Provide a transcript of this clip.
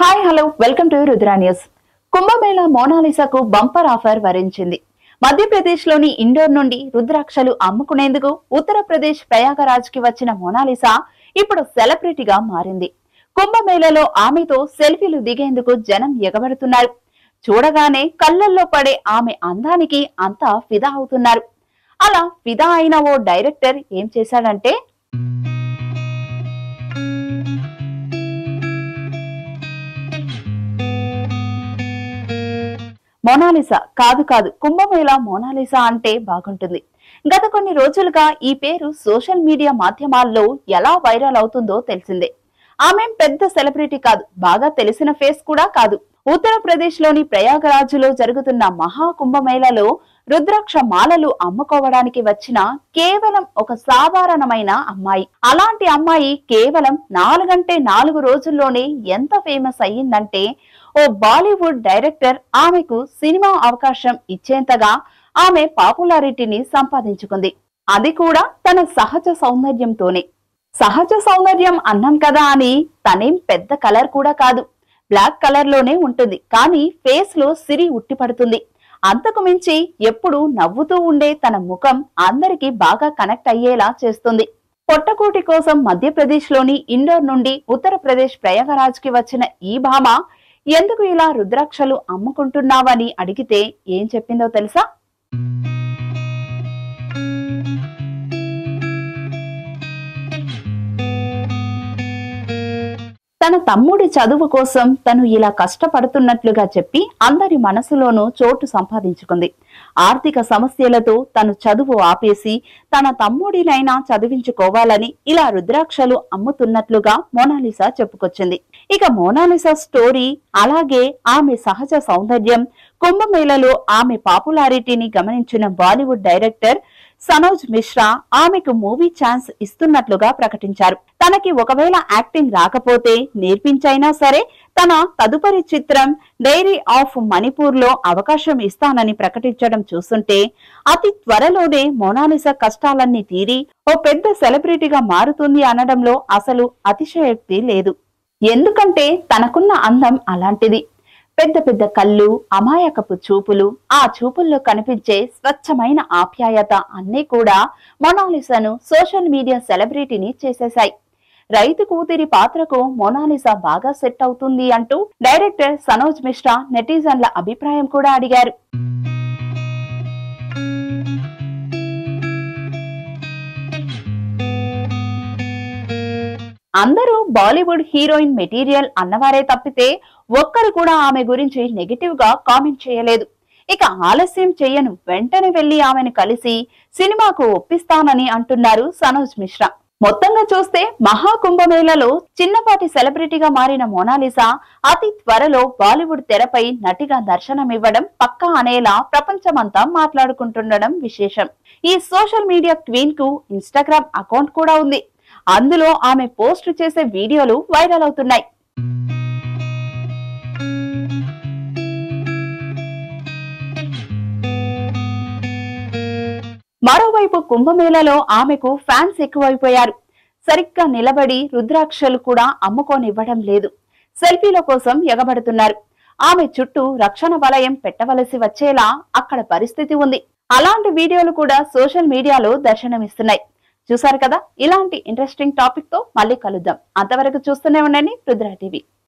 Hi hello welcome to Rudra news. Kumbh Mela మోనాలిసాకు bumper offer వరించింది. మధ్యప్రదేశ్ లోని ఇండోర్ నుండి రుద్రాక్షలు అమ్ముకునేందుకు ఉత్తరప్రదేశ్ ప్రయాగరాజ్ కి వచ్చిన మోనాలిసా ఇప్పుడు సెలబ్రిటీగా మారింది. కుంభమేళలో ఆమెతో సెల్ఫీలు దిగేందుకు జనం ఎగబడుతున్నారు. చూడగానే కళ్ళల్లో పడే ఆమె అందానికి అంతా ఫిదా అవుతున్నారు. అలా ఫిదా అయిన ఓ డైరెక్టర్ ఏం చేశాడంటే మోనాలిసా కాదు కుంభమేళ మోనాలిసా అంటే బాగుంటుంది. గత కొన్ని రోజులుగా ఈ పేరు సోషల్ మీడియా మాధ్యమాల్లో ఎలా వైరల్ అవుతుందో తెలిసిందే. ఆమె పెద్ద సెలబ్రిటీ కాదు, బాగా తెలిసిన ఫేస్ కూడా కాదు. ఉత్తరప్రదేశ్ లోని ప్రయాగరాజులో జరుగుతున్న మహా కుంభమేళలో రుద్రాక్ష మాలలు అమ్ముకోవడానికి వచ్చిన కేవలం ఒక సాధారణమైన అమ్మాయి. అలాంటి అమ్మాయి కేవలం 4 రోజుల్లోనే ఎంత ఫేమస్ అయ్యిందంటే ఓ బాలీవుడ్ డైరెక్టర్ ఆమెకు సినిమా అవకాశం ఇచ్చేంతగా ఆమె పాపులారిటీని సంపాదించుకుంది. అది కూడా తన సహజ సౌందర్యంతోనే. సహజ సౌందర్యం అన్నాం కదా అని తనేం పెద్ద కలర్ కూడా కాదు, బ్లాక్ కలర్ లోనే ఉంటుంది. కానీ ఫేస్ లో సిరి ఉట్టిపడుతుంది. అంతకు మించి ఎప్పుడు నవ్వుతూ ఉండే తన ముఖం అందరికీ బాగా కనెక్ట్ అయ్యేలా చేస్తుంది. పొట్టకూటి కోసం మధ్యప్రదేశ్ లోని ఇండోర్ నుండి ఉత్తరప్రదేశ్ ప్రయాగరాజ్ కి వచ్చిన ఈ భామ ఎందుకు ఇలా రుద్రాక్షలు అమ్ముకుంటున్నావని అడిగితే ఏం చెప్పిందో తెలుసా? తన తమ్ముడి చదువు కోసం తను ఇలా కష్టపడుతున్నట్లుగా చెప్పి అందరి మనసులోనూ చోటు సంపాదించుకుంది. ఆర్థిక సమస్యలతో తను చదువు ఆపేసి తన తమ్ముడినైనా చదివించుకోవాలని ఇలా రుద్రాక్షలు అమ్ముతున్నట్లుగా మోనాలిసా చెప్పుకొచ్చింది. ఇక మోనాలిసా స్టోరీ, అలాగే ఆమె సహజ సౌందర్యం, కుంభమేళలో ఆమె పాపులారిటీని గమనించిన బాలీవుడ్ డైరెక్టర్ సనోజ్ మిశ్రా ఆమెకు మూవీ ఛాన్స్ ఇస్తున్నట్లుగా ప్రకటించారు. తనకి ఒకవేళ యాక్టింగ్ రాకపోతే నేర్పించైనా సరే తన తదుపరి చిత్రం డైరీ ఆఫ్ మణిపూర్ లో అవకాశం ఇస్తానని ప్రకటించడం చూస్తుంటే అతి త్వరలోనే మోనాలిసా కష్టాలన్నీ తీరి ఓ పెద్ద సెలబ్రిటీగా మారుతుంది అనడంలో అసలు అతిశయోక్తి లేదు. ఎందుకంటే తనకున్న అందం అలాంటిది. పెద్ద పెద్ద కళ్ళు, అమాయకపు చూపులు, ఆ చూపుల్లో కనిపించే స్వచ్ఛమైన ఆప్యాయత అన్నీ కూడా మోనాలిసాను సోషల్ మీడియా సెలబ్రిటీని చేసేశాయి. రైతు కూతురి పాత్రకు మోనాలిసా బాగా సెట్ అవుతుంది అంటూ డైరెక్టర్ సనోజ్ మిశ్రా నెటిజన్ల అభిప్రాయం కూడా అడిగారు. అందరూ బాలీవుడ్ హీరోయిన్ మెటీరియల్ అన్నవారే తప్పితే ఒక్కరు కూడా ఆమె గురించి నెగిటివ్ గా కామెంట్ చేయలేదు. ఇక ఆలస్యం చేయను, వెంటనే వెళ్లి ఆమెను కలిసి సినిమాకు ఒప్పిస్తానని అంటున్నారు సనోజ్ మిశ్రా. మొత్తంగా చూస్తే మహాకుంభమేళలో చిన్నపాటి సెలబ్రిటీగా మారిన మోనాలిసా అతి త్వరలో బాలీవుడ్ తెరపై నటిగా దర్శనమివ్వడం పక్కా అనేలా ప్రపంచమంతా మాట్లాడుకుంటుండడం విశేషం. ఈ సోషల్ మీడియా క్వీన్ కు ఇన్స్టాగ్రామ్ అకౌంట్ కూడా ఉంది. అందులో ఆమె పోస్ట్ చేసే వీడియోలు వైరల్ అవుతున్నాయి. మరోవైపు కుంభమేళలో ఆమెకు ఫ్యాన్స్ ఎక్కువైపోయారు. సరిగ్గా నిలబడి రుద్రాక్షలు కూడా అమ్ముకోనివ్వడం లేదు. సెల్ఫీల కోసం ఎగబడుతున్నారు. ఆమె చుట్టూ రక్షణ వలయం పెట్టవలసి వచ్చేలా అక్కడ పరిస్థితి ఉంది. అలాంటి వీడియోలు కూడా సోషల్ మీడియాలో దర్శనమిస్తున్నాయి. చూసారు కదా, ఇలాంటి ఇంట్రెస్టింగ్ టాపిక్ తో మళ్ళీ కలుద్దాం. అంతవరకు చూస్తూనే ఉండండి రుద్రా టీవీ.